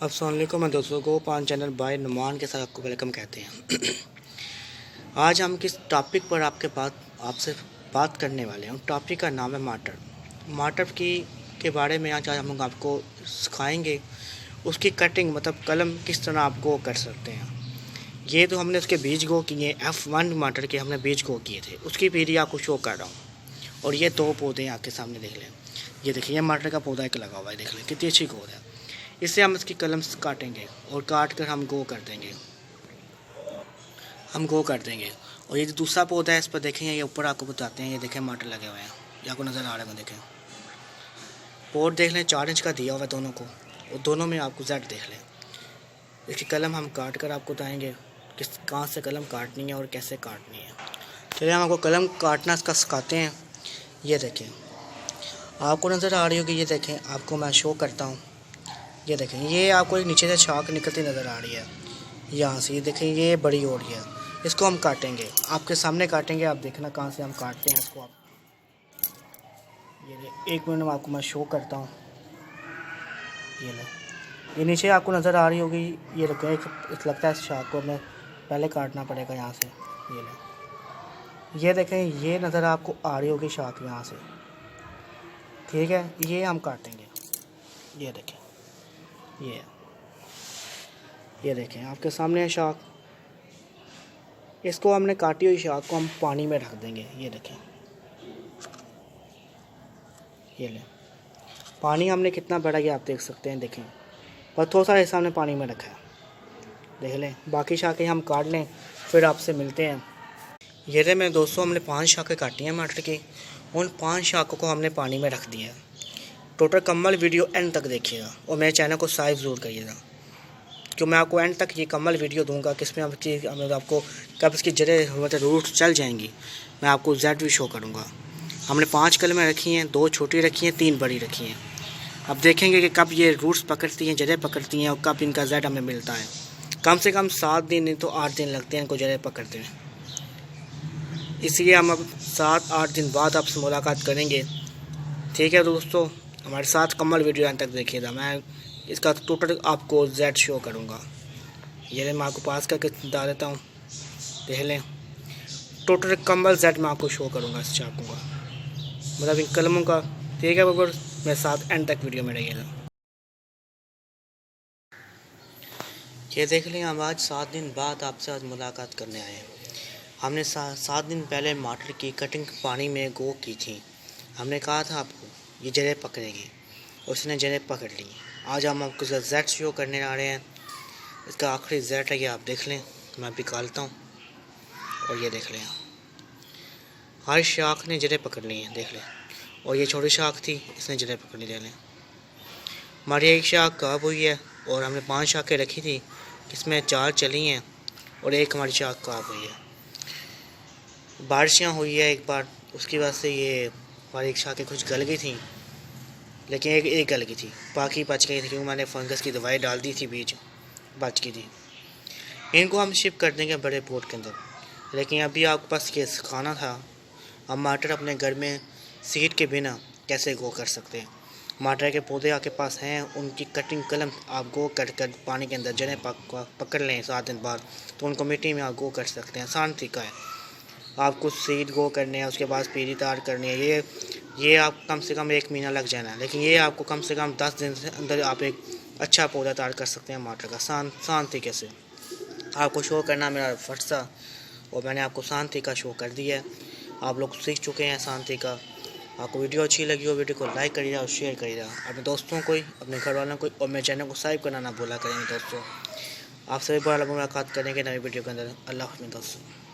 अस्सलाम वालेकुम मैं दोस्तों को पान चैनल बाय नुमान के साथ आपको वेलकम कहते हैं। आज हम किस टॉपिक पर आपसे बात करने वाले हैं। टॉपिक का नाम है मटर। मटर के बारे में आज हम आपको सिखाएंगे। उसकी कटिंग मतलब कलम किस तरह आप गो कर सकते हैं। ये तो हमने उसके बीज गो किए, F1 मटर के हमने बीज गो किए थे, उसकी पीढ़ी आपको शो कर रहा हूँ। और ये दो पौधे आपके सामने देख लें। ये देखिए, ये मटर का पौधा एक लगा हुआ है, देख लें कितनी अच्छी गोद है। इससे हम इसकी कलम काटेंगे और काट कर हम गो कर देंगे। और ये जो दूसरा पौधा है, इस पर देखेंगे, ये ऊपर आपको बताते हैं। ये देखें मटर लगे हुए हैं, ये आपको नज़र आ रहे हैं। देखें पोट देख लें, 4 इंच का दिया हुआ है दोनों को, और दोनों में आपको जेड देख लें। इसकी कलम हम काट कर आपको बताएँगे कहाँ से कलम काटनी है और कैसे काटनी है। चलिए हम आपको कलम काटना इसका सिखाते हैं। ये देखें, आपको नज़र आ रही होगी। ये देखें, आपको मैं शो करता हूँ। ये देखें, ये आपको एक नीचे से शाख निकलती नज़र आ रही है यहाँ से। ये देखें, ये बड़ी हो रही है। इसको हम काटेंगे, आपके सामने काटेंगे। आप देखना कहाँ से हम काटते हैं इसको। आप ये 1 मिनट में आपको मैं शो करता हूँ। ये ले, ये नीचे आपको नज़र आ रही होगी। ये देखें, एक लगता है इस शाख को हमें पहले काटना पड़ेगा यहाँ से। ये ले, ये देखें, ये नज़र आपको आ रही होगी शाख यहाँ से। ठीक है, ये हम काटेंगे। ये देखें, ये देखें आपके सामने है शाख। इसको हमने काटी हुई शाख को हम पानी में रख देंगे। ये देखें, ये लें, पानी हमने कितना बड़ा ये आप देख सकते हैं। देखें, और थोड़ा सा हिस्सा हमने पानी में रखा है, देख लें। बाकी शाखें हम काट लें, फिर आपसे मिलते हैं। ये रहे मेरे दोस्तों, हमने 5 शाखें काटी हैं मटर की। उन 5 शाखों को हमने पानी में रख दिया है। टोटल कम्मल वीडियो एंड तक देखिएगा और मेरे चैनल को सब्सक्राइब ज़रूर करिएगा, क्यों मैं आपको एंड तक ये कम्मल वीडियो दूंगा किसमें आपको कब इसकी जड़ें मतलब रूट चल जाएंगी। मैं आपको जेड भी शो करूंगा। हमने 5 कलमें रखी हैं, 2 छोटी रखी हैं, 3 बड़ी रखी हैं। अब देखेंगे कि कब ये रूट्स पकड़ती हैं, जड़ें पकड़ती हैं, और कब इनका जेड हमें मिलता है। कम से कम 7 दिन नहीं तो 8 दिन लगते हैं इनको जड़ें पकड़ते हैं। इसलिए हम अब 7-8 दिन बाद आपसे मुलाकात करेंगे। ठीक है दोस्तों, हमारे साथ कम्मल वीडियो एंड तक देखिएगा। मैं इसका टोटल आपको जेड शो करूँगा। ये मैं आपको पास करके बता देता हूँ, देख लें। टोटल कम्बल जेड मैं आपको शो करूँगा इस चाकू का, मतलब इन कलमों का। ठीक है बबर, मेरे साथ एंड तक वीडियो में रहिएगा। ये देख लें, हम आज 7 दिन बाद आपसे आज मुलाकात करने आए हैं। हमने 7 दिन पहले मटर की कटिंग पानी में गो की थी। हमने कहा था आपको ये जड़ें पकड़ेगी, उसने जड़ें पकड़ ली। आज हम आपको जेड शो करने आ रहे हैं। इसका आखिरी जेड है, ये आप देख लें। मैं निकालता हूँ और ये देख लें, हर शाख ने जड़ें पकड़ ली हैं, देख लें। और ये छोटी शाख थी, इसने जड़ें पकड़ ली, देख लें। हमारी एक शाख गायब हुई है और हमने 5 शाखें रखी थी, इसमें 4 चली हैं और एक हमारी शाख गायब हुई है। बारिशां हुई है एक बार, उसकी वजह से ये हमारी एक शाखें कुछ गल गई थी, लेकिन एक गल गई थी, बाकी बच गई थी, क्योंकि मैंने फंगस की दवाई डाल दी थी, बीज बच गई थी। इनको हम शिप कर देंगे बड़े पोट के अंदर। लेकिन अभी आपके पास ये सिखाना था, हम मटर अपने घर में सीड के बिना कैसे गो कर सकते हैं। मटर के पौधे आपके पास हैं, उनकी कटिंग कलम आप गो कर पानी के अंदर जड़ें पकड़ लें 7 दिन बाद, तो उनको मिट्टी में आप गो कर सकते हैं। आसान तरीका है। आपको सीड गो करने हैं, उसके बाद पीढ़ी तैयार करनी है। ये आप कम से कम 1 महीना लग जाना है, लेकिन ये आपको कम से कम 10 दिन से अंदर आप एक अच्छा पौधा तैयार कर सकते हैं मटर का आसान तरीके से। आपको शो करना मेरा फ़र्ज़ था और मैंने आपको आसान तरीका शो कर दिया है। आप लोग सीख चुके हैं आसान तरीका। आपको वीडियो अच्छी लगी हो, वीडियो को लाइक करिएगा और शेयर करिएगा अपने दोस्तों को, अपने घर वालों को, और मेरे चैनल को सब्सक्राइब करना ना भूला करेंगे दोस्तों। आप सभी बार मुलाकात करेंगे नई वीडियो के अंदर। अल्लाह हाफ़िज़ दोस्तों।